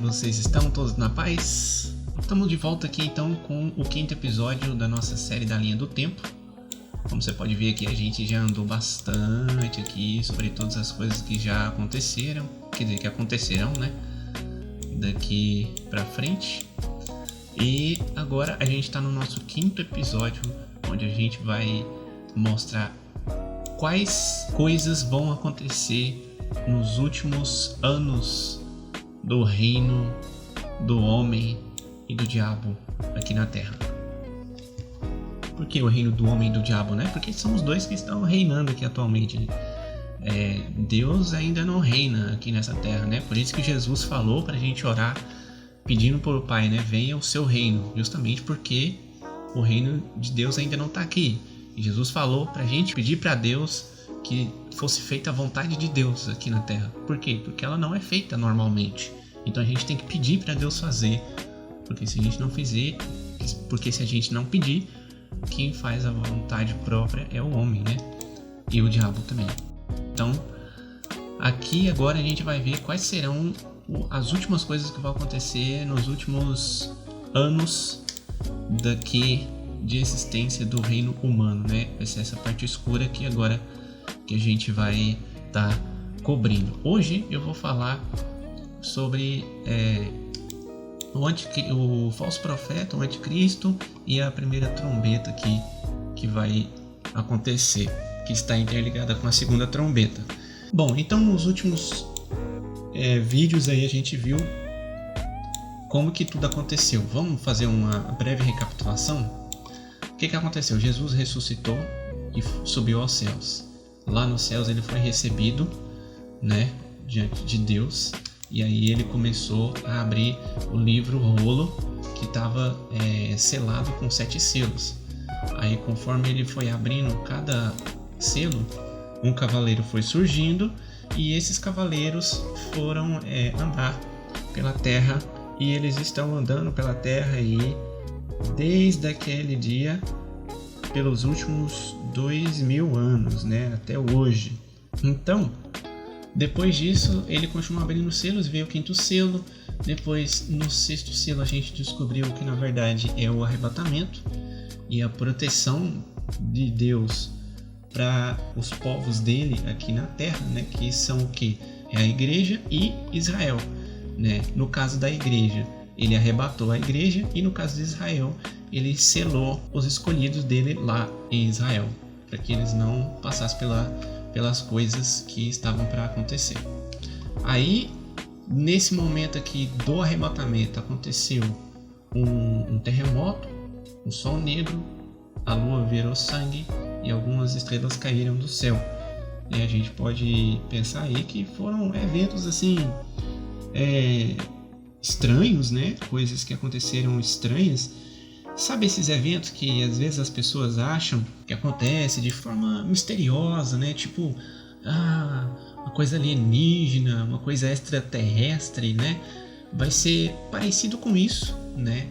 vocês estão todos na paz? Estamos de volta aqui então com o 5º episódio da nossa série da Linha do Tempo. Como você pode ver aqui, a gente já andou bastante aqui sobre todas as coisas que já aconteceram, quer dizer, que acontecerão, né? Daqui pra frente. E agora a gente está no nosso 5º episódio, onde a gente vai mostrar quais coisas vão acontecer nos últimos anos do reino do homem e do diabo aqui na Terra. Por que o reino do homem e do diabo, né? Porque são os dois que estão reinando aqui atualmente. Deus ainda não reina aqui nessa Terra, né? Por isso que Jesus falou para a gente orar pedindo para o Pai, né? Venha o seu reino, justamente porque o reino de Deus ainda não está aqui. E Jesus falou para a gente pedir para Deus que fosse feita a vontade de Deus aqui na Terra. Por quê? Porque ela não é feita normalmente. Então a gente tem que pedir para Deus fazer. Porque se a gente não fizer, porque se a gente não pedir, quem faz a vontade própria é o homem, né? E o diabo também. Então, aqui agora a gente vai ver quais serão as últimas coisas que vão acontecer nos últimos anos daqui de existência do reino humano, né? Vai ser essa parte escura aqui agora que a gente vai estar cobrindo. Hoje eu vou falar sobre o falso profeta, o anticristo e a primeira trombeta aqui que vai acontecer, que está interligada com a segunda trombeta. Bom, então nos últimos vídeos aí a gente viu como que tudo aconteceu. Vamos fazer uma breve recapitulação? O que aconteceu? Jesus ressuscitou e subiu aos céus. Lá nos céus ele foi recebido, né, diante de Deus. E aí ele começou a abrir o livro rolo que estava selado com 7 selos. Aí conforme ele foi abrindo cada selo, um cavaleiro foi surgindo e esses cavaleiros foram andar pela terra. E eles estão andando pela terra aí desde aquele dia, pelos últimos 2000 anos, né, até hoje. Então, depois disso, ele continua abrindo selos, veio o 5º selo. Depois, no 6º selo, a gente descobriu que na verdade é o arrebatamento e a proteção de Deus para os povos dele aqui na terra, né, que são o que? É a igreja e Israel, né? No caso da igreja, ele arrebatou a igreja, e no caso de Israel, ele selou os escolhidos dele lá em Israel, para que eles não passassem pelas coisas que estavam para acontecer. Aí, nesse momento aqui do arrebatamento, aconteceu um terremoto, um sol negro, a lua virou sangue e algumas estrelas caíram do céu. E a gente pode pensar aí que foram eventos assim estranhos, né? Coisas que aconteceram estranhas. Sabe esses eventos que às vezes as pessoas acham que acontece de forma misteriosa, né? Tipo, uma coisa alienígena, uma coisa extraterrestre, né? Vai ser parecido com isso, né?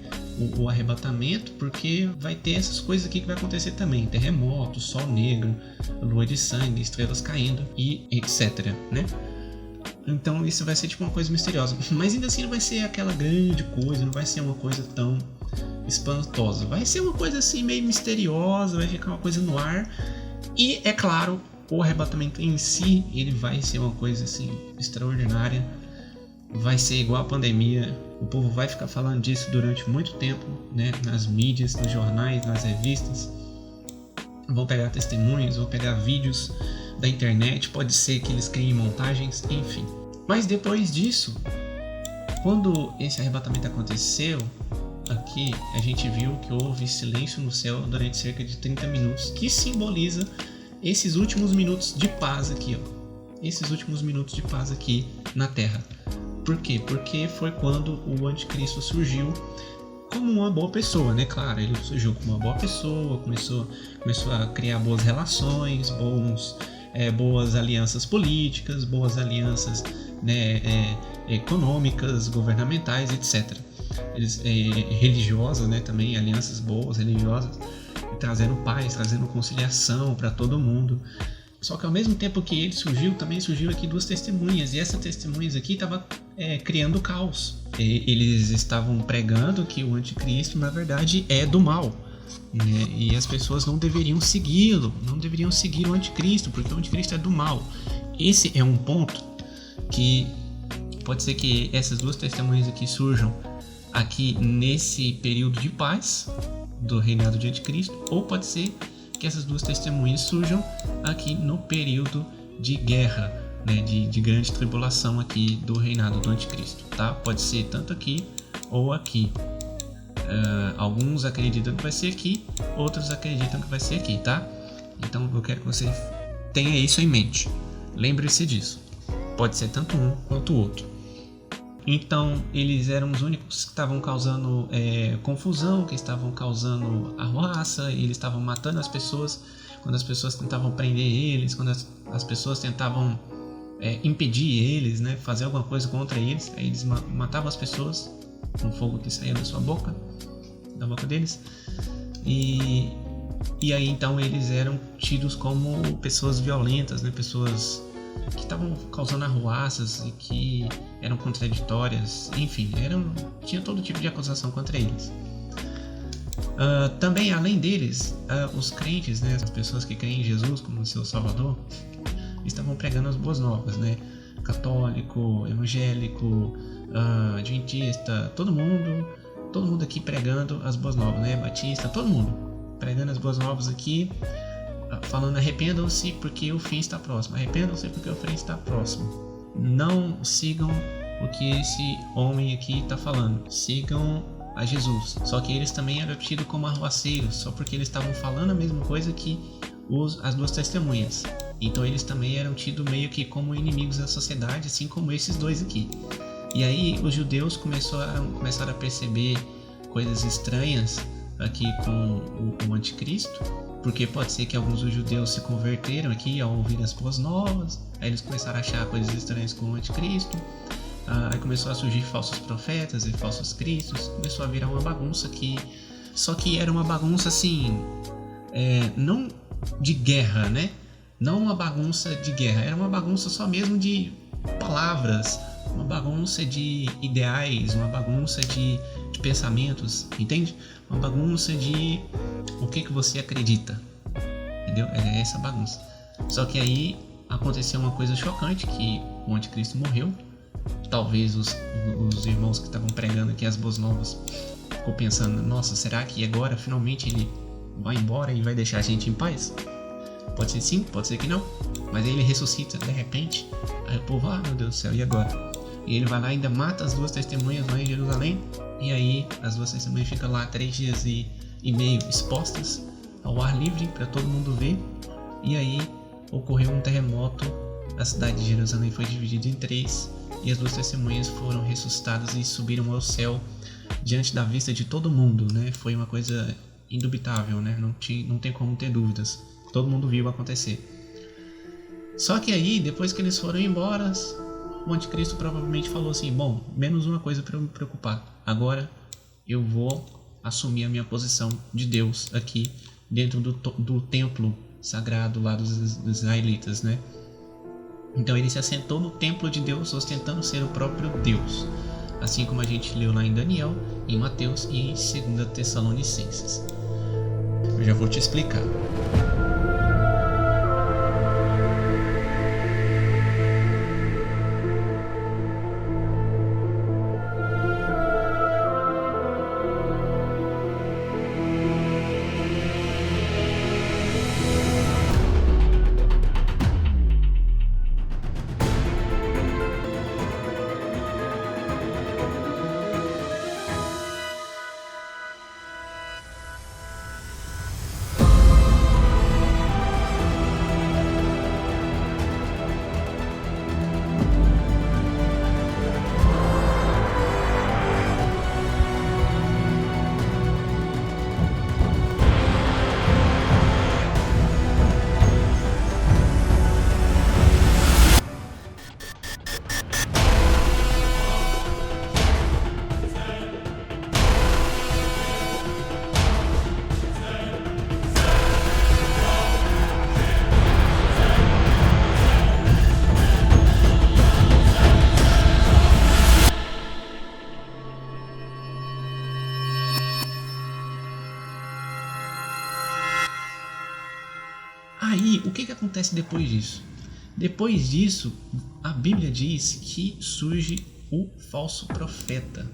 O arrebatamento, porque vai ter essas coisas aqui que vai acontecer também: terremoto, sol negro, lua de sangue, estrelas caindo e etc, né? Então isso vai ser tipo uma coisa misteriosa, mas ainda assim não vai ser aquela grande coisa, não vai ser uma coisa tão espantosa. Vai ser uma coisa assim meio misteriosa, vai ficar uma coisa no ar. E é claro, o arrebatamento em si, ele vai ser uma coisa assim extraordinária. Vai ser igual a pandemia. O povo vai ficar falando disso durante muito tempo, né? Nas mídias, nos jornais, nas revistas. Vão pegar testemunhos, vão pegar vídeos da internet, pode ser que eles criem montagens, enfim. Mas depois disso, quando esse arrebatamento aconteceu, aqui a gente viu que houve silêncio no céu durante cerca de 30 minutos, que simboliza esses últimos minutos de paz aqui, ó. Esses últimos minutos de paz aqui na Terra. Por quê? Porque foi quando o anticristo surgiu como uma boa pessoa, né? Claro, ele surgiu como uma boa pessoa, começou a criar boas relações, boas alianças políticas, boas alianças, né, econômicas, governamentais, etc. Religiosas, né, também, alianças boas, religiosas, trazendo paz, trazendo conciliação para todo mundo. Só que ao mesmo tempo que ele surgiu, também surgiu aqui duas testemunhas. E essas testemunhas aqui estavam criando caos. Eles estavam pregando que o anticristo, na verdade, é do mal, né? E as pessoas não deveriam segui-lo, não deveriam seguir o anticristo, porque o anticristo é do mal. Esse é um ponto que pode ser que essas duas testemunhas aqui surjam aqui nesse período de paz do reinado de anticristo, ou pode ser que essas duas testemunhas surjam aqui no período de guerra, né, de grande tribulação aqui do reinado do anticristo, tá? Pode ser tanto aqui ou aqui. Alguns acreditam que vai ser aqui, outros acreditam que vai ser aqui, tá? Então eu quero que você tenha isso em mente. Lembre-se disso. Pode ser tanto um quanto o outro. Então eles eram os únicos que estavam causando confusão, que estavam causando arruaça, eles estavam matando as pessoas quando as pessoas tentavam prender eles, quando as pessoas tentavam impedir eles, né, fazer alguma coisa contra eles. Aí eles matavam as pessoas com fogo que saía da boca deles. E aí então eles eram tidos como pessoas violentas, né, pessoas que estavam causando arruaças e que eram contraditórias, enfim, tinha todo tipo de acusação contra eles. Também, além deles, os crentes, né, as pessoas que creem em Jesus como seu Salvador, estavam pregando as boas novas, né? Católico, evangélico, adventista, todo mundo aqui pregando as boas novas, né? Batista, todo mundo pregando as boas novas aqui, falando: arrependam-se porque o fim está próximo, arrependam-se porque o fim está próximo. Não sigam o que esse homem aqui está falando, sigam a Jesus. Só que eles também eram tidos como arruaceiros, só porque eles estavam falando a mesma coisa que as duas testemunhas. Então eles também eram tidos meio que como inimigos da sociedade, assim como esses dois aqui. E aí os judeus começaram a perceber coisas estranhas aqui com o anticristo, porque pode ser que alguns dos judeus se converteram aqui ao ouvir as boas novas, aí eles começaram a achar coisas estranhas com o anticristo, aí começou a surgir falsos profetas e falsos cristos, começou a virar uma bagunça aqui. Só que era uma bagunça assim, não de guerra, né? Não uma bagunça de guerra, era uma bagunça só mesmo de palavras, uma bagunça de ideais, uma bagunça de pensamentos, entende? Uma bagunça de o que você acredita, entendeu? É essa bagunça. Só que aí aconteceu uma coisa chocante, que o anticristo morreu. Talvez os irmãos que estavam pregando aqui as boas novas ficou pensando: nossa, será que agora finalmente ele vai embora e vai deixar a gente em paz? Pode ser sim, pode ser que não, mas aí ele ressuscita de repente. Aí o povo: meu Deus do céu, e agora? E ele vai lá e ainda mata as duas testemunhas lá em Jerusalém. E aí as duas testemunhas ficam lá 3 dias e meio expostas ao ar livre para todo mundo ver. E aí ocorreu um terremoto, a cidade de Jerusalém foi dividida em 3 e as duas testemunhas foram ressuscitadas e subiram ao céu diante da vista de todo mundo, né? Foi uma coisa indubitável, né? Não tem como ter dúvidas, todo mundo viu acontecer. Só que aí, depois que eles foram embora, o anticristo provavelmente falou assim: bom, menos uma coisa para eu me preocupar, agora eu vou assumir a minha posição de Deus aqui dentro do templo sagrado lá dos israelitas, né? Então ele se assentou no templo de Deus, ostentando ser o próprio Deus, assim como a gente leu lá em Daniel, em Mateus e em 2 Tessalonicenses. Eu já vou te explicar. Aí, o que acontece depois disso? Depois disso, a Bíblia diz que surge o falso profeta.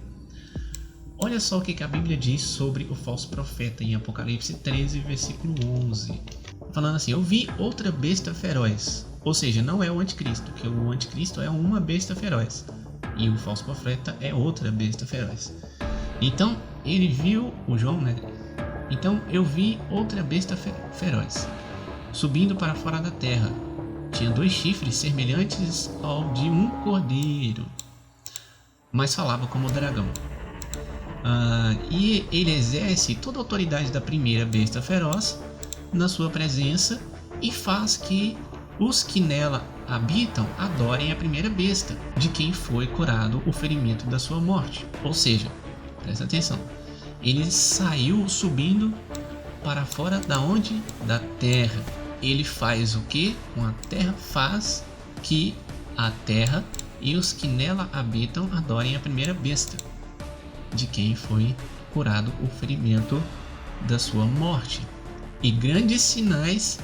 Olha só o que a Bíblia diz sobre o falso profeta em Apocalipse 13, versículo 11. Falando assim: eu vi outra besta feroz. Ou seja, não é o anticristo, que o anticristo é uma besta feroz e o falso profeta é outra besta feroz. Então, ele viu, o João, né? Então eu vi outra besta feroz, subindo para fora da terra. Tinha 2 chifres semelhantes ao de um cordeiro, mas falava como dragão. E ele exerce toda a autoridade da primeira besta feroz na sua presença e faz que os que nela habitam adorem a primeira besta, de quem foi curado o ferimento da sua morte. Ou seja, presta atenção, ele saiu subindo para fora da onde? Da terra. Ele faz o que com a terra? Faz que a terra e os que nela habitam adorem a primeira besta, de quem foi curado o ferimento da sua morte. E grandes sinais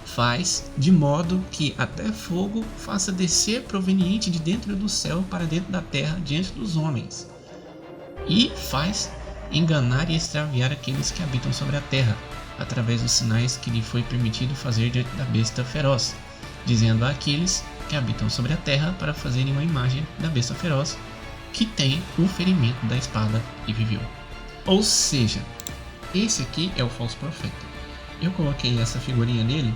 faz, de modo que até fogo faça descer proveniente de dentro do céu para dentro da terra diante dos homens. E faz enganar e extraviar aqueles que habitam sobre a terra, através dos sinais que lhe foi permitido fazer diante da besta feroz, dizendo àqueles que habitam sobre a terra para fazerem uma imagem da besta feroz, que tem o ferimento da espada e viveu. Ou seja, esse aqui é o falso profeta. Eu coloquei essa figurinha nele,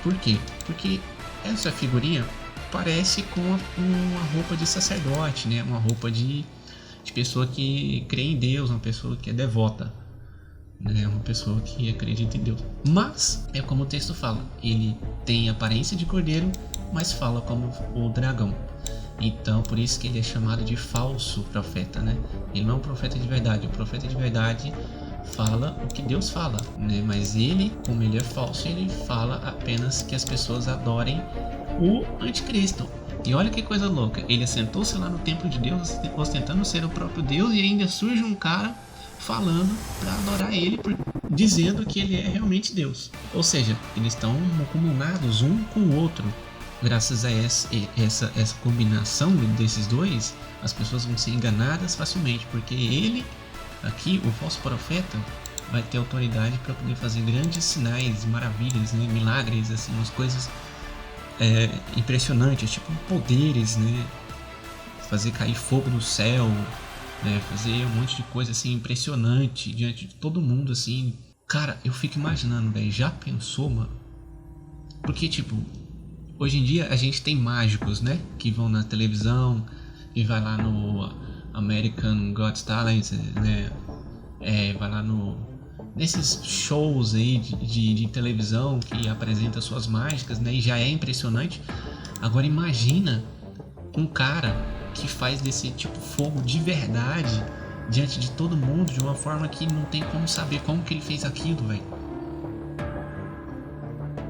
por quê? Porque essa figurinha parece com uma roupa de sacerdote, né? Uma roupa de pessoa que crê em Deus, uma pessoa que é devota, né? Uma pessoa que acredita em Deus. Mas, é como o texto fala, ele tem aparência de cordeiro, mas fala como o dragão. Então, por isso que ele é chamado de falso profeta, né? Ele não é um profeta de verdade. O profeta de verdade fala o que Deus fala, né? Mas ele, como ele é falso, ele fala apenas que as pessoas adorem o anticristo. E olha que coisa louca, ele assentou-se lá no templo de Deus, ostentando ser o próprio Deus, e ainda surge um cara falando para adorar ele, dizendo que ele é realmente Deus. Ou seja, eles estão comunados um com o outro. Graças a essa combinação desses dois, as pessoas vão ser enganadas facilmente, porque ele, aqui, o falso profeta, vai ter autoridade para poder fazer grandes sinais, maravilhas, né? Milagres, assim, umas coisas impressionantes, tipo poderes, né? Fazer cair fogo do céu, né? Fazer um monte de coisa assim impressionante diante de todo mundo, assim. Cara, eu fico imaginando, velho, já pensou, mano? Porque, tipo, hoje em dia a gente tem mágicos, né? Que vão na televisão e vai lá no American Got Talent, né? Vai lá nesses shows aí de televisão que apresenta suas mágicas, né? E já é impressionante. Agora imagina um cara que faz desse tipo fogo de verdade diante de todo mundo, de uma forma que não tem como saber como que ele fez aquilo, velho.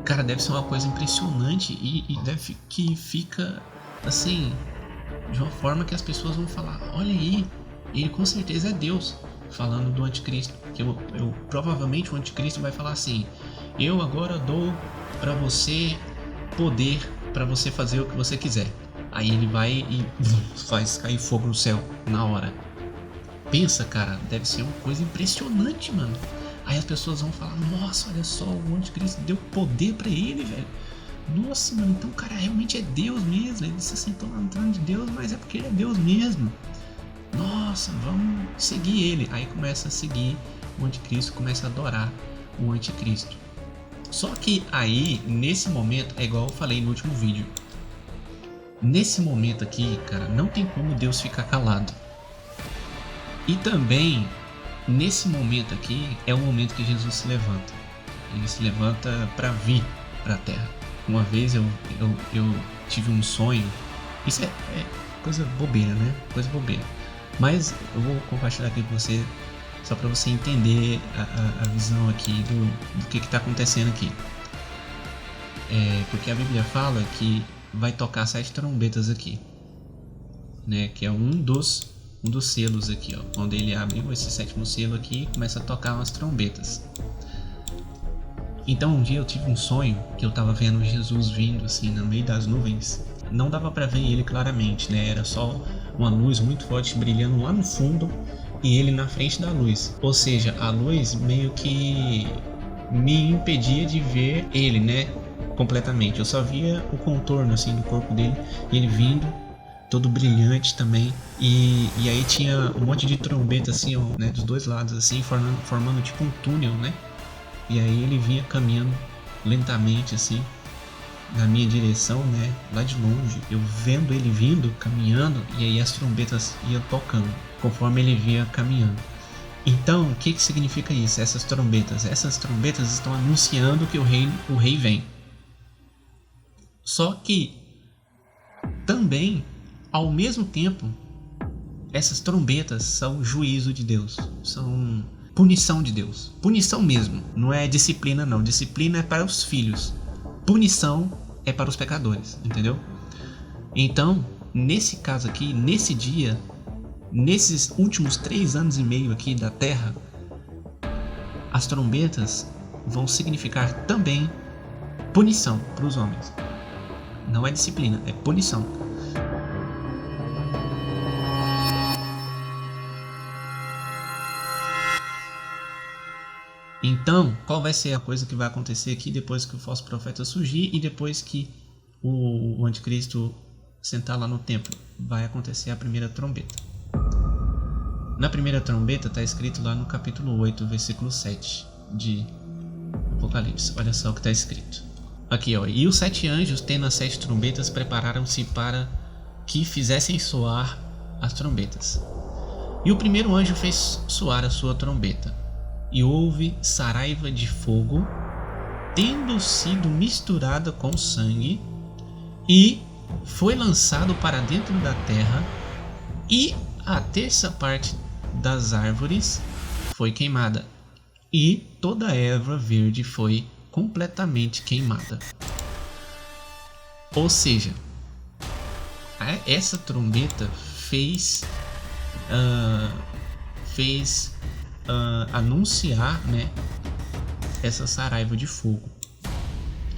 Cara, deve ser uma coisa impressionante e deve que fica assim, de uma forma que as pessoas vão falar: olha aí, ele com certeza é Deus. Falando do anticristo, que provavelmente o anticristo vai falar assim: eu agora dou para você poder para você fazer o que você quiser. Aí ele vai e faz cair fogo no céu na hora. Pensa, cara, deve ser uma coisa impressionante, mano. Aí as pessoas vão falar: nossa, olha só, o anticristo deu poder para ele, velho. Nossa, mano, então o cara realmente é Deus mesmo. Ele se assentou lá no trono de Deus, mas é porque ele é Deus mesmo. Nossa, vamos seguir ele. Aí começa a seguir o anticristo, começa a adorar o anticristo. Só que aí, nesse momento, é igual eu falei no último vídeo. Nesse momento aqui, cara, não tem como Deus ficar calado. E também, nesse momento aqui, é o momento que Jesus se levanta. Ele se levanta para vir para a terra. Uma vez eu tive um sonho. Isso é coisa bobeira, né? Coisa bobeira. Mas eu vou compartilhar aqui com você, só para você entender a visão aqui do que está acontecendo aqui. Porque a Bíblia fala que vai tocar 7 trombetas aqui, né? Que é um dos selos aqui, ó. Quando ele abre esse 7º selo aqui, começa a tocar umas trombetas. Então um dia eu tive um sonho que eu tava vendo Jesus vindo assim no meio das nuvens. Não dava para ver ele claramente, né? Era só uma luz muito forte brilhando lá no fundo e ele na frente da luz. Ou seja, a luz meio que me impedia de ver ele, né? Completamente. Eu só via o contorno assim do corpo dele, ele vindo todo brilhante também, e aí tinha um monte de trombeta assim, ó, né, dos dois lados assim, formando tipo um túnel, né? E aí ele vinha caminhando lentamente assim na minha direção, né, lá de longe, eu vendo ele vindo, caminhando, e aí as trombetas iam tocando conforme ele vinha caminhando. Então, o que significa isso? Essas trombetas estão anunciando que o rei vem. Só que também, ao mesmo tempo, essas trombetas são juízo de Deus, são punição de Deus, punição mesmo, não é disciplina não, disciplina é para os filhos, punição é para os pecadores, entendeu? Então, nesse caso aqui, nesse dia, nesses últimos 3 anos e meio aqui da Terra, as trombetas vão significar também punição para os homens. Não é disciplina, é punição. Então, qual vai ser a coisa que vai acontecer aqui depois que o falso profeta surgir e depois que o anticristo sentar lá no templo? Vai acontecer a primeira trombeta. Na primeira trombeta está escrito lá no capítulo 8, versículo 7 de Apocalipse. Olha só o que está escrito. Aqui, ó. E os 7 anjos, tendo as 7 trombetas, prepararam-se para que fizessem soar as trombetas. E o primeiro anjo fez soar a sua trombeta. E houve saraiva de fogo, tendo sido misturada com sangue, e foi lançado para dentro da terra, e a terça parte das árvores foi queimada, e toda a erva verde foi completamente queimada. Ou seja, essa trombeta fez anunciar, né, essa saraiva de fogo.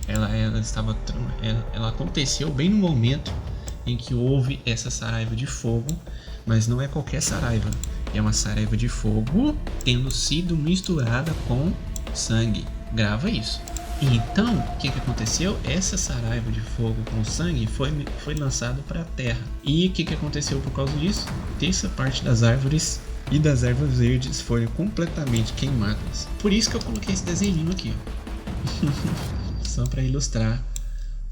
Ela aconteceu bem no momento em que houve essa saraiva de fogo, mas não é qualquer saraiva, é uma saraiva de fogo tendo sido misturada com sangue. Grava isso. Então, o que aconteceu? Essa saraiva de fogo com sangue foi lançada para a terra. E o que aconteceu por causa disso? Terça parte das árvores e das ervas verdes foram completamente queimadas. Por isso que eu coloquei esse desenho aqui, ó. Só para ilustrar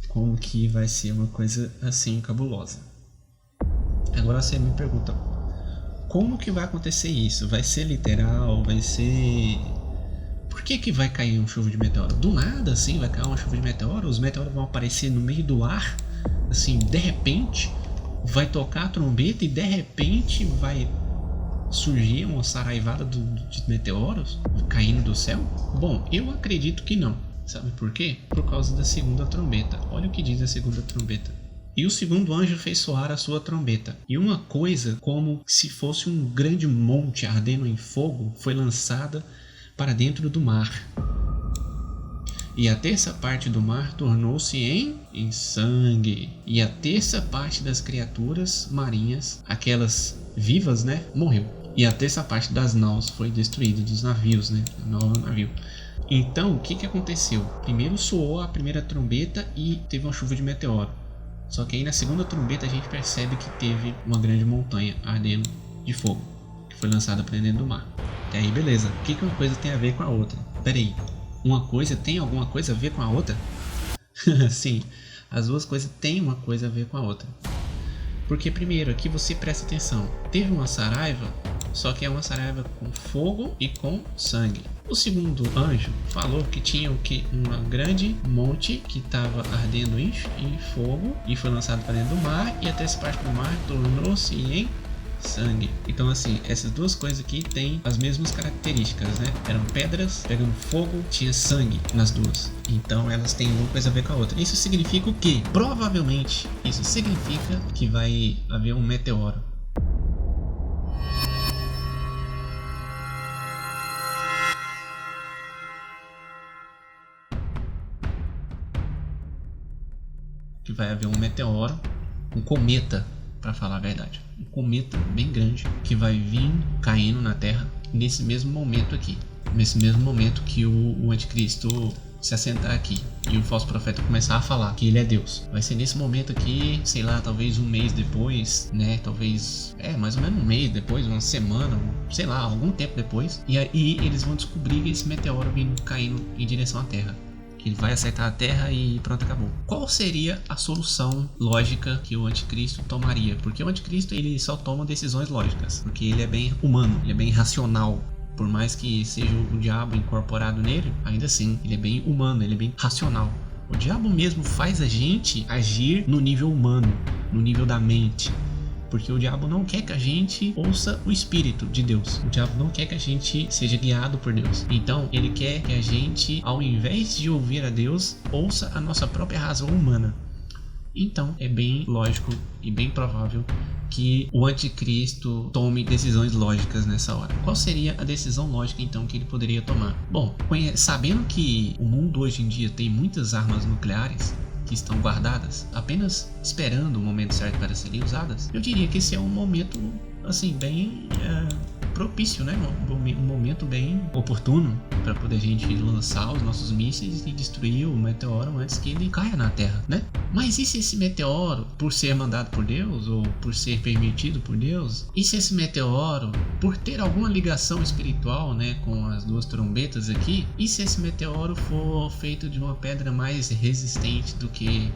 como que vai ser uma coisa assim cabulosa. Agora você me pergunta, como que vai acontecer isso? Vai ser literal? Vai ser... Por que vai cair uma chuva de meteoro? Do nada, assim, vai cair uma chuva de meteoro? Os meteoros vão aparecer no meio do ar? Assim, de repente, vai tocar a trombeta e de repente vai surgir uma saraivada de meteoros caindo do céu? Bom, eu acredito que não. Sabe por quê? Por causa da segunda trombeta. Olha o que diz a segunda trombeta. E o segundo anjo fez soar a sua trombeta. E uma coisa como se fosse um grande monte ardendo em fogo foi lançada para dentro do mar. E a terça parte do mar tornou-se em sangue. E a terça parte das criaturas marinhas, aquelas vivas, né, morreu. E a terça parte das naus foi destruída, dos navios, né, no navio. Então, o que aconteceu? Primeiro soou a primeira trombeta e teve uma chuva de meteoro. Só que aí na segunda trombeta a gente percebe que teve uma grande montanha ardendo de fogo, que foi lançada para dentro do mar. E aí, beleza. O que uma coisa tem a ver com a outra? Pera aí. Uma coisa tem alguma coisa a ver com a outra? Sim, as duas coisas têm uma coisa a ver com a outra. Porque primeiro, aqui você presta atenção. Teve uma saraiva, só que é uma saraiva com fogo e com sangue. O segundo anjo falou que tinha o que? Uma grande monte que estava ardendo em fogo e foi lançado para dentro do mar, e a terça parte do mar tornou-se em sangue. Então assim, essas duas coisas aqui têm as mesmas características, né? Eram pedras pegando fogo, tinha sangue nas duas. Então elas têm uma coisa a ver com a outra. Isso significa o quê? Provavelmente isso significa que vai haver um meteoro. que vai haver um meteoro, um cometa, para falar a verdade, um cometa bem grande que vai vir caindo na Terra nesse mesmo momento aqui, nesse mesmo momento que o anticristo se assentar aqui e o falso profeta começar a falar que ele é Deus. Vai ser nesse momento aqui, sei lá, talvez um mês depois, né? Talvez, mais ou menos um mês depois, uma semana, sei lá, algum tempo depois. E aí eles vão descobrir esse meteoro vindo caindo em direção à Terra. Que ele vai acertar a Terra e pronto, acabou. Qual seria a solução lógica que o anticristo tomaria? Porque o anticristo, ele só toma decisões lógicas, porque ele é bem humano, ele é bem racional. Por mais que seja o diabo incorporado nele, ainda assim, ele é bem humano, ele é bem racional. O diabo mesmo faz a gente agir no nível humano, no nível da mente. Porque o diabo não quer que a gente ouça o Espírito de Deus. O diabo não quer que a gente seja guiado por Deus. Então, ele quer que a gente, ao invés de ouvir a Deus, ouça a nossa própria razão humana. Então, é bem lógico e bem provável que o anticristo tome decisões lógicas nessa hora. Qual seria a decisão lógica então que ele poderia tomar? Bom, sabendo que o mundo hoje em dia tem muitas armas nucleares que estão guardadas, apenas esperando o momento certo para serem usadas, eu diria que esse é um momento assim bem propício, né? Um momento bem oportuno para poder a gente lançar os nossos mísseis e destruir o meteoro antes que ele caia na Terra, né? Mas e se esse meteoro, por ser mandado por Deus ou por ser permitido por Deus, e se esse meteoro, por ter alguma ligação espiritual, né, com as duas trombetas aqui, e se esse meteoro for feito de uma pedra mais resistente do que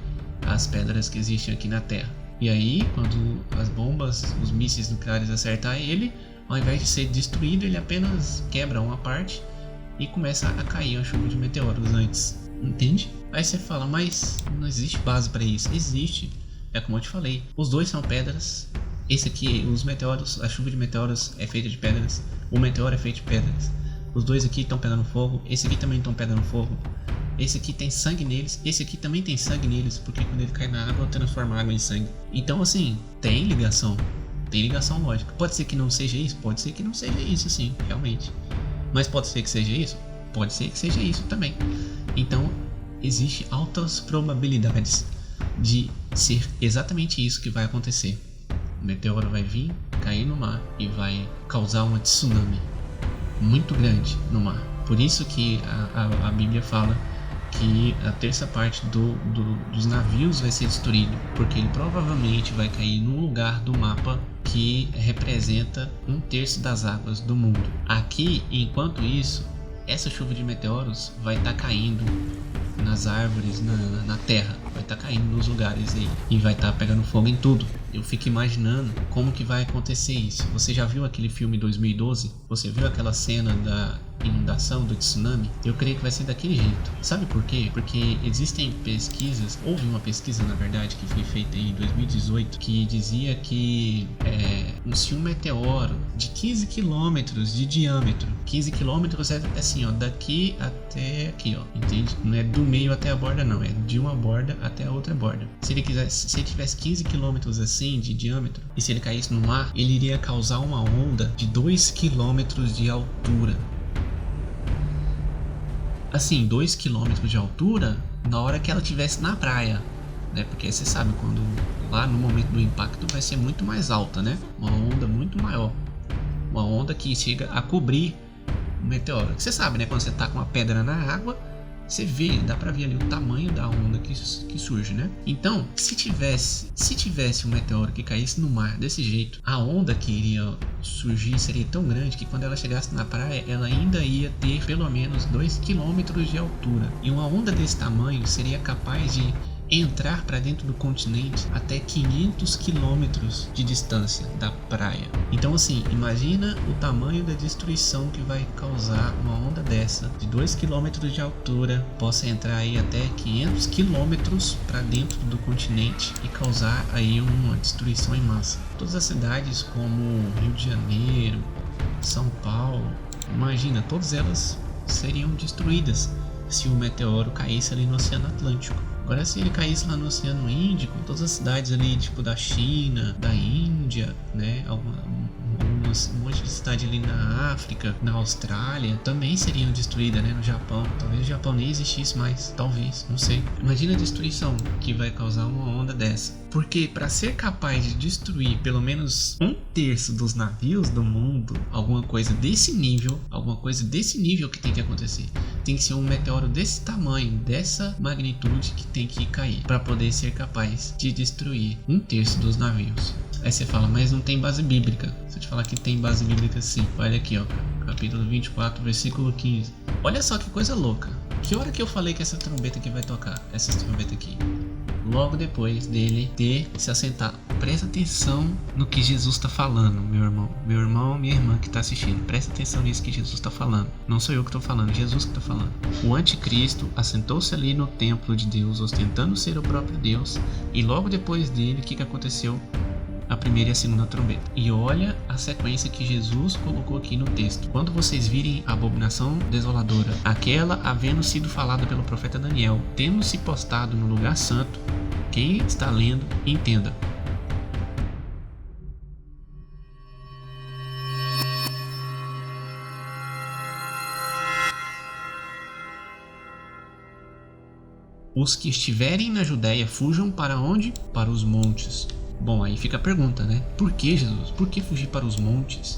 as pedras que existem aqui na Terra? E aí, quando as bombas, os mísseis nucleares acertar ele, ao invés de ser destruído, ele apenas quebra uma parte e começa a cair uma chuva de meteoros antes. Entende? Aí você fala, mas não existe base para isso. Existe. É como eu te falei. Os dois são pedras. Esse aqui, os meteoros, a chuva de meteoros é feita de pedras. O meteoro é feito de pedras. Os dois aqui estão pegando fogo. Esse aqui também estão pegando fogo. Esse aqui tem sangue neles. Esse aqui também tem sangue neles. Porque quando ele cai na água, transforma a água em sangue. Então assim, tem ligação. Tem ligação lógica. Pode ser que não seja isso? Pode ser que não seja isso, sim, realmente. Mas pode ser que seja isso? Pode ser que seja isso também. Então, existe altas probabilidades de ser exatamente isso que vai acontecer. O meteoro vai vir, cair no mar e vai causar uma tsunami muito grande no mar. Por isso que a Bíblia fala que a terça parte dos navios vai ser destruído, porque ele provavelmente vai cair num lugar do mapa que representa 1/3 das águas do mundo. Aqui, enquanto isso, essa chuva de meteoros vai estar caindo nas árvores, na terra, vai estar caindo nos lugares aí e vai estar pegando fogo em tudo. Eu fico imaginando como que vai acontecer isso. Você já viu aquele filme 2012? Você viu aquela cena da inundação, do tsunami? Eu creio que vai ser daquele jeito. Sabe por quê? Porque existem pesquisas, houve uma pesquisa na verdade que foi feita em 2018 que dizia que se um meteoro de 15 quilômetros de diâmetro, 15 quilômetros é assim, ó, daqui até aqui, ó, entende? Não é do meio até a borda não, é de uma borda até a outra borda. Se ele tivesse 15 quilômetros assim de diâmetro, e se ele caísse no mar, ele iria causar uma onda de 2 quilômetros de altura. Assim, 2 quilômetros de altura na hora que ela estivesse na praia, né? Porque você sabe, quando lá no momento do impacto vai ser muito mais alta, né? Uma onda muito maior, uma onda que chega a cobrir o meteoro. Você sabe, né? Quando você tá com uma pedra na água, você vê, dá pra ver ali o tamanho da onda que surge, né? Então, se tivesse um meteoro que caísse no mar desse jeito, a onda que iria surgir seria tão grande que quando ela chegasse na praia, ela ainda ia ter pelo menos 2 quilômetros de altura. E uma onda desse tamanho seria capaz de entrar para dentro do continente até 500 quilômetros de distância da praia. Então assim, imagina o tamanho da destruição que vai causar uma onda dessa de 2 quilômetros de altura, possa entrar aí até 500 quilômetros para dentro do continente e causar aí uma destruição em massa. Todas as cidades como Rio de Janeiro, São Paulo, imagina, todas elas seriam destruídas se o meteoro caísse ali no Oceano Atlântico. Agora, se ele caísse lá no Oceano Índico, todas as cidades ali, tipo da China, da Índia, né, algumas um monte de cidade ali na África, na Austrália, também seriam destruídas, né? No Japão. Talvez o Japão nem existisse mais. Talvez, não sei. Imagina a destruição que vai causar uma onda dessa. Porque para ser capaz de destruir pelo menos 1/3 dos navios do mundo, alguma coisa desse nível que tem que acontecer. Tem que ser um meteoro desse tamanho, dessa magnitude que tem que cair para poder ser capaz de destruir 1/3 dos navios. Aí você fala, mas não tem base bíblica. Se eu te falar que tem base bíblica sim, olha aqui ó, capítulo 24, versículo 15. Olha só que coisa louca. Que hora que eu falei que essa trombeta aqui vai tocar? Essa trombeta aqui. Logo depois dele ter se assentado. Presta atenção no que Jesus está falando, meu irmão, minha irmã que está assistindo. Presta atenção nisso que Jesus está falando. Não sou eu que estou falando, Jesus que está falando. O anticristo assentou-se ali no templo de Deus, ostentando ser o próprio Deus. E logo depois dele, o que aconteceu? A primeira e a segunda trombeta. E olha a sequência que Jesus colocou aqui no texto. Quando vocês virem a abominação desoladora, aquela havendo sido falada pelo profeta Daniel, tendo se postado no lugar santo, quem está lendo, entenda. Os que estiverem na Judéia fujam para onde? Para os montes. Bom, aí fica a pergunta, né? Por que, Jesus? Por que fugir para os montes?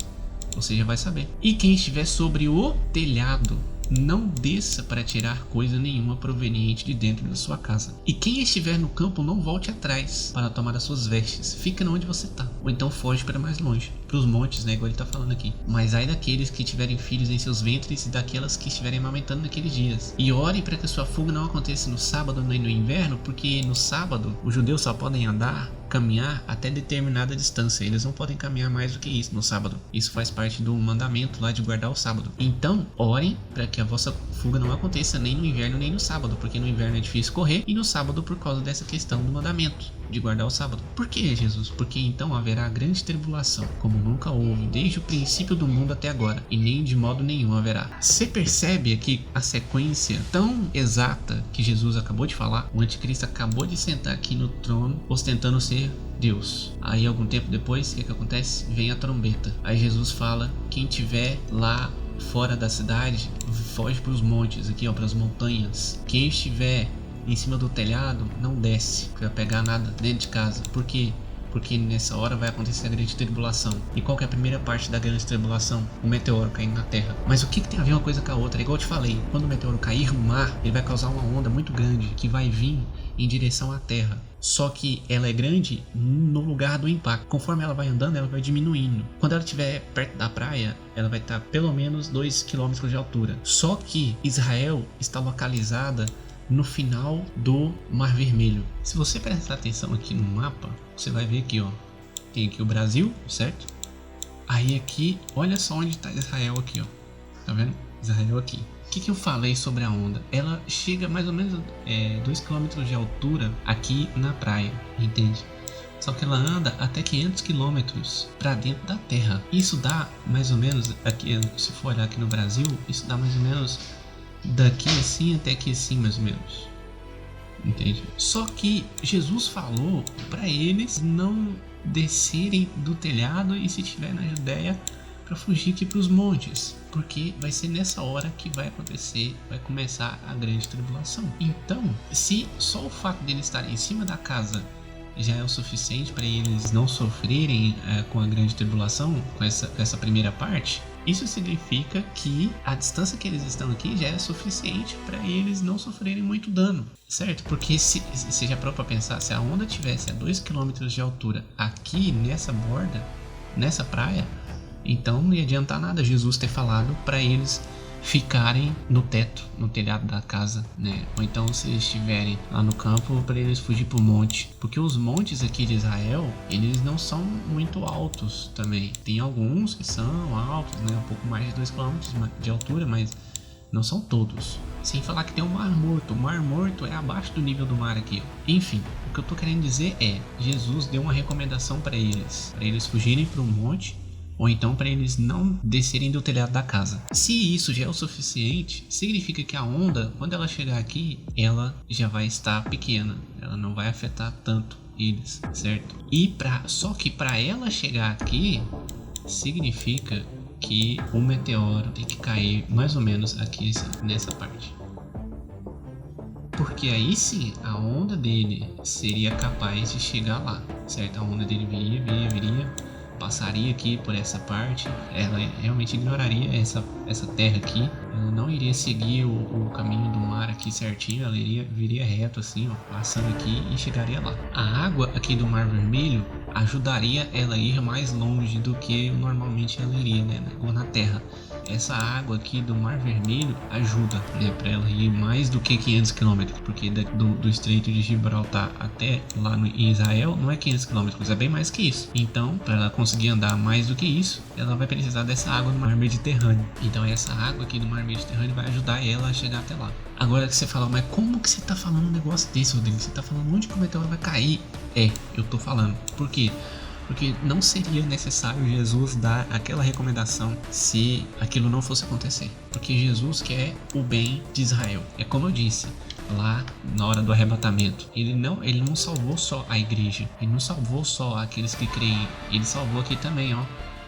Você já vai saber. E quem estiver sobre o telhado, não desça para tirar coisa nenhuma proveniente de dentro da sua casa. E quem estiver no campo, não volte atrás para tomar as suas vestes. Fica onde você está. Ou então foge para mais longe, para os montes, né? Igual ele está falando aqui. Mas ai daqueles que tiverem filhos em seus ventres e daquelas que estiverem amamentando naqueles dias. E orem para que a sua fuga não aconteça no sábado nem no inverno, porque no sábado os judeus só podem caminhar até determinada distância. Eles não podem caminhar mais do que isso no sábado. Isso faz parte do mandamento lá de guardar o sábado. Então, orem para que a vossa fuga não aconteça nem no inverno nem no sábado, porque no inverno é difícil correr e no sábado por causa dessa questão do mandamento de guardar o sábado. Por que, Jesus? Porque então haverá grande tribulação, como nunca houve desde o princípio do mundo até agora, e nem de modo nenhum haverá. Você percebe aqui a sequência tão exata que Jesus acabou de falar? O anticristo acabou de sentar aqui no trono, ostentando ser Deus. Aí algum tempo depois, o que acontece? Vem a trombeta. Aí Jesus fala, quem tiver lá fora da cidade, foge para os montes, aqui ó, para as montanhas. Quem estiver em cima do telhado, não desce para pegar nada dentro de casa. Por quê? Porque nessa hora vai acontecer a grande tribulação. E qual que é a primeira parte da grande tribulação? O meteoro caindo na Terra. Mas o que tem a ver uma coisa com a outra? É igual eu te falei, quando o meteoro cair no mar, ele vai causar uma onda muito grande que vai vir em direção à Terra. Só que ela é grande no lugar do impacto. Conforme ela vai andando, ela vai diminuindo. Quando ela estiver perto da praia, ela vai estar pelo menos 2 km de altura. Só que Israel está localizada no final do Mar Vermelho. Se você prestar atenção aqui no mapa, você vai ver aqui, ó, tem aqui o Brasil, certo? Aí aqui, olha só onde está Israel aqui, ó. Tá vendo? Israel aqui. O que eu falei sobre a onda? Ela chega mais ou menos 2 km de altura aqui na praia, entende? Só que ela anda até 500 km para dentro da Terra. Isso dá mais ou menos, aqui, se for olhar aqui no Brasil, isso dá mais ou menos daqui assim até aqui assim, mais ou menos, entende? Só que Jesus falou para eles não descerem do telhado e se estiver na Judéia para fugir aqui para os montes, porque vai ser nessa hora que vai acontecer, vai começar a grande tribulação. Então, se só o fato de eles estarem em cima da casa já é o suficiente para eles não sofrerem com a grande tribulação, com essa primeira parte, isso significa que a distância que eles estão aqui já é suficiente para eles não sofrerem muito dano, certo? Porque se já parou para pensar, se a onda tivesse a 2 km de altura aqui nessa borda, nessa praia, então não ia adiantar nada Jesus ter falado para eles ficarem no teto, no telhado da casa, né? Ou então se eles estiverem lá no campo, para eles fugir pro monte, porque os montes aqui de Israel, eles não são muito altos também. Tem alguns que são altos, né? Um pouco mais de 2 km de altura, mas não são todos. Sem falar que tem o Mar Morto. O Mar Morto é abaixo do nível do mar aqui, ó. Enfim, o que eu tô querendo dizer é, Jesus deu uma recomendação para eles fugirem pro monte, ou então para eles não descerem do telhado da casa. Se isso já é o suficiente, significa que a onda, quando ela chegar aqui, ela já vai estar pequena, ela não vai afetar tanto eles, certo? Só que para ela chegar aqui, significa que o meteoro tem que cair mais ou menos aqui nessa parte. Porque aí sim, a onda dele seria capaz de chegar lá, certo? A onda dele viria, passaria aqui por essa parte, ela realmente ignoraria essa terra aqui, ela não iria seguir o caminho do mar aqui certinho, ela viria reto assim, ó, passando aqui e chegaria lá. A água aqui do Mar Vermelho ajudaria ela a ir mais longe do que normalmente ela iria, né, na terra. Essa água aqui do Mar Vermelho ajuda, né, para ela ir mais do que 500 km, porque do Estreito de Gibraltar até lá em Israel não é 500 km, é bem mais que isso. Então, para ela conseguir andar mais do que isso, ela vai precisar dessa água do Mar Mediterrâneo. Então, essa água aqui do Mar Mediterrâneo vai ajudar ela a chegar até lá. Agora que você fala, mas como que você tá falando um negócio desse, Rodrigo? Você tá falando onde que o meteoro vai cair? Eu tô falando. Por quê? Porque não seria necessário Jesus dar aquela recomendação se aquilo não fosse acontecer. Porque Jesus quer o bem de Israel. É como eu disse lá na hora do arrebatamento. Ele não salvou só a igreja. Ele não salvou só aqueles que creem. Ele salvou aqui também, ó,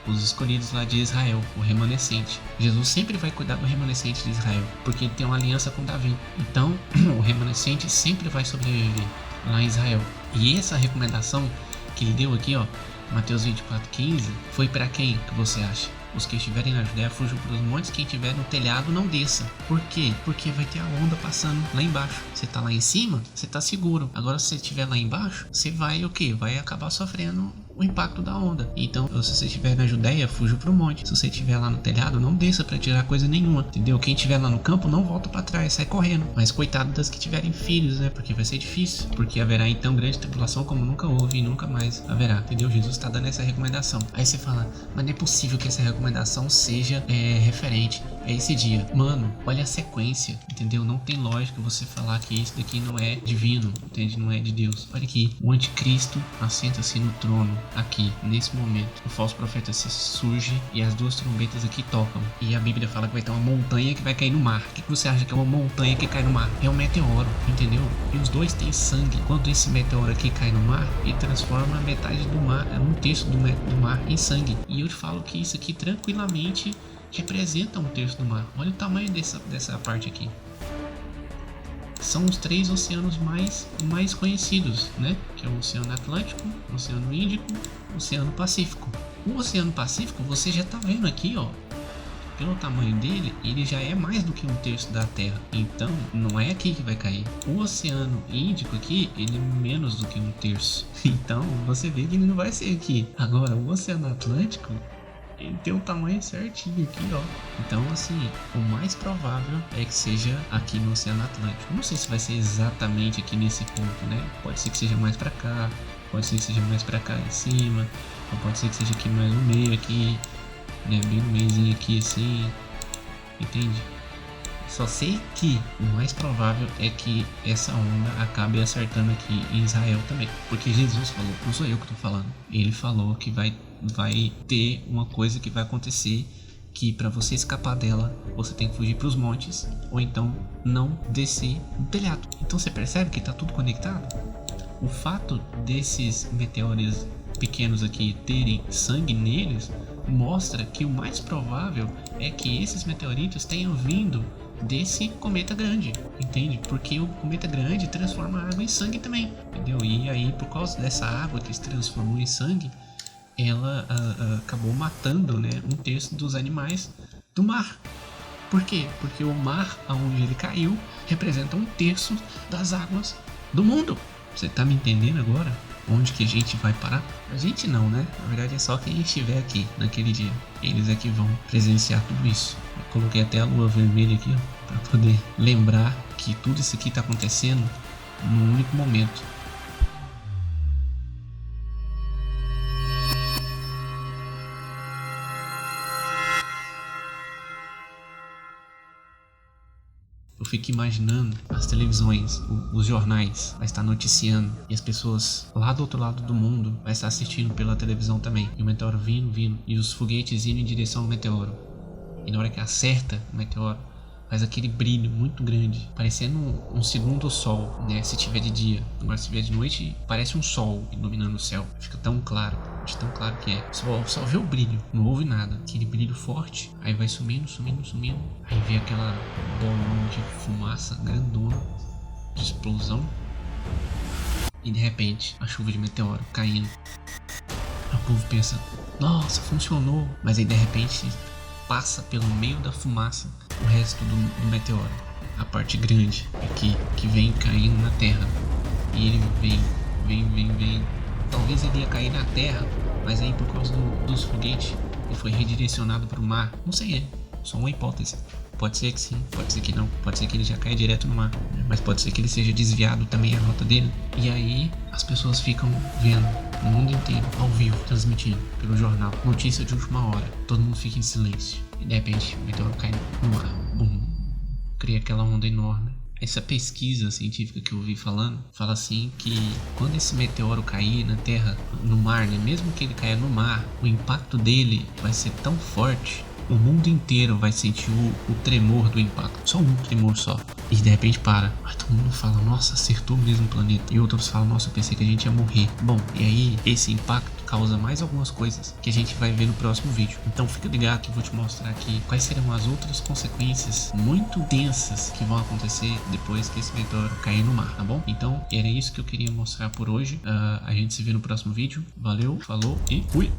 os escolhidos lá de Israel, o remanescente. Jesus sempre vai cuidar do remanescente de Israel, porque ele tem uma aliança com Davi. Então, o remanescente sempre vai sobreviver lá em Israel. E essa recomendação que ele deu aqui, ó, Mateus 24:15, foi para quem que você acha? Os que estiverem na Judéia fujam para os montes, quem estiver no telhado não desça. Por quê? Porque vai ter a onda passando lá embaixo. Você tá lá em cima, você tá seguro. Agora se você estiver lá embaixo, você vai o quê? Vai acabar sofrendo o impacto da onda. Então, se você estiver na Judéia, fuja pro monte. Se você estiver lá no telhado, não desça para tirar coisa nenhuma, entendeu? Quem estiver lá no campo, não volta para trás, sai correndo. Mas coitado das que tiverem filhos, né? Porque vai ser difícil. Porque haverá então grande tribulação como nunca houve e nunca mais haverá, entendeu? Jesus está dando essa recomendação. Aí você fala, mas não é possível que essa recomendação seja referente a esse dia. Mano, olha a sequência, entendeu? Não tem lógica você falar que isso daqui não é divino, entende? Não é de Deus. Olha aqui, o anticristo assenta-se no trono aqui, nesse momento. O falso profeta se surge e as duas trombetas aqui tocam. E a Bíblia fala que vai ter uma montanha que vai cair no mar. O que você acha que é uma montanha que cai no mar? É um meteoro, entendeu? E os dois têm sangue. Quando esse meteoro aqui cai no mar, ele transforma metade do mar, um terço do mar em sangue. E eu te falo que isso aqui tranquilamente representa um terço do mar. Olha o tamanho dessa parte aqui. São os 3 oceanos mais conhecidos, né? Que é o Oceano Atlântico, o Oceano Índico, o Oceano Pacífico. O Oceano Pacífico, você já tá vendo aqui, ó. Pelo tamanho dele, ele já é mais do que um terço da Terra. Então, não é aqui que vai cair. O Oceano Índico aqui, ele é menos do que um terço. Então, você vê que ele não vai ser aqui. Agora, o Oceano Atlântico, ele tem o tamanho certinho aqui, ó. Então, assim, o mais provável é que seja aqui no Oceano Atlântico. Não sei se vai ser exatamente aqui nesse ponto, né? Pode ser que seja mais pra cá, pode ser que seja mais pra cá em cima, ou pode ser que seja aqui mais no meio, aqui, né? Bem no meiozinho aqui, assim, entende? Só sei que o mais provável é que essa onda acabe acertando aqui em Israel também. Porque Jesus falou, não sou eu que tô falando. Ele falou que vai ter uma coisa que vai acontecer, que para você escapar dela, você tem que fugir para os montes, ou então não descer no telhado. Então você percebe que tá tudo conectado? O fato desses meteoros pequenos aqui terem sangue neles mostra que o mais provável é que esses meteoritos tenham vindo desse cometa grande, entende? Porque o cometa grande transforma a água em sangue também, entendeu? E aí, por causa dessa água que se transformou em sangue, ela acabou matando, né, um terço dos animais do mar. Por quê? Porque o mar aonde ele caiu representa um terço das águas do mundo. Você tá me entendendo agora? Onde que a gente vai parar? A gente não, né? Na verdade é só quem estiver aqui naquele dia. Eles é que vão presenciar tudo isso. Eu coloquei até a lua vermelha aqui, ó, para poder lembrar que tudo isso aqui tá acontecendo num único momento. Eu fico imaginando as televisões, os jornais, vai estar noticiando e as pessoas lá do outro lado do mundo vai estar assistindo pela televisão também. E o meteoro vindo e os foguetes indo em direção ao meteoro. E na hora que acerta o meteoro, faz aquele brilho muito grande, parecendo um segundo sol, né? Se tiver de dia. Agora se tiver de noite, parece um sol iluminando o céu. Fica tão claro. de tão claro que é. Só vê o brilho, não ouve nada. Aquele brilho forte, aí vai sumindo. Aí vê aquela bolona de fumaça grandona, de explosão. E de repente, a chuva de meteoro caindo. O povo pensa, nossa, funcionou. Mas aí de repente, passa pelo meio da fumaça o resto do meteoro. A parte grande aqui, que vem caindo na terra. E ele vem. Talvez ele ia cair na terra, mas aí por causa dos foguetes ele foi redirecionado para o mar. Não sei, é só uma hipótese. Pode ser que sim, pode ser que não, pode ser que ele já caia direto no mar, mas pode ser que ele seja desviado também a rota dele. E aí as pessoas ficam vendo o mundo inteiro ao vivo, transmitindo pelo jornal, notícia de última hora. Todo mundo fica em silêncio e de repente o meteoro cai no mar, bum, cria aquela onda enorme. Essa pesquisa científica que eu ouvi falando, fala assim que quando esse meteoro cair na Terra, no mar, né, mesmo que ele caia no mar, o impacto dele vai ser tão forte, o mundo inteiro vai sentir o tremor do impacto, só um tremor só, e de repente para. Aí todo mundo fala, nossa, acertou mesmo o planeta, e outros falam, nossa, eu pensei que a gente ia morrer. Bom, e aí esse impacto causa mais algumas coisas que a gente vai ver no próximo vídeo. Então fica ligado que eu vou te mostrar aqui quais serão as outras consequências muito densas que vão acontecer depois que esse meteoro cair no mar, tá bom? Então era isso que eu queria mostrar por hoje. A gente se vê no próximo vídeo. Valeu, falou e fui!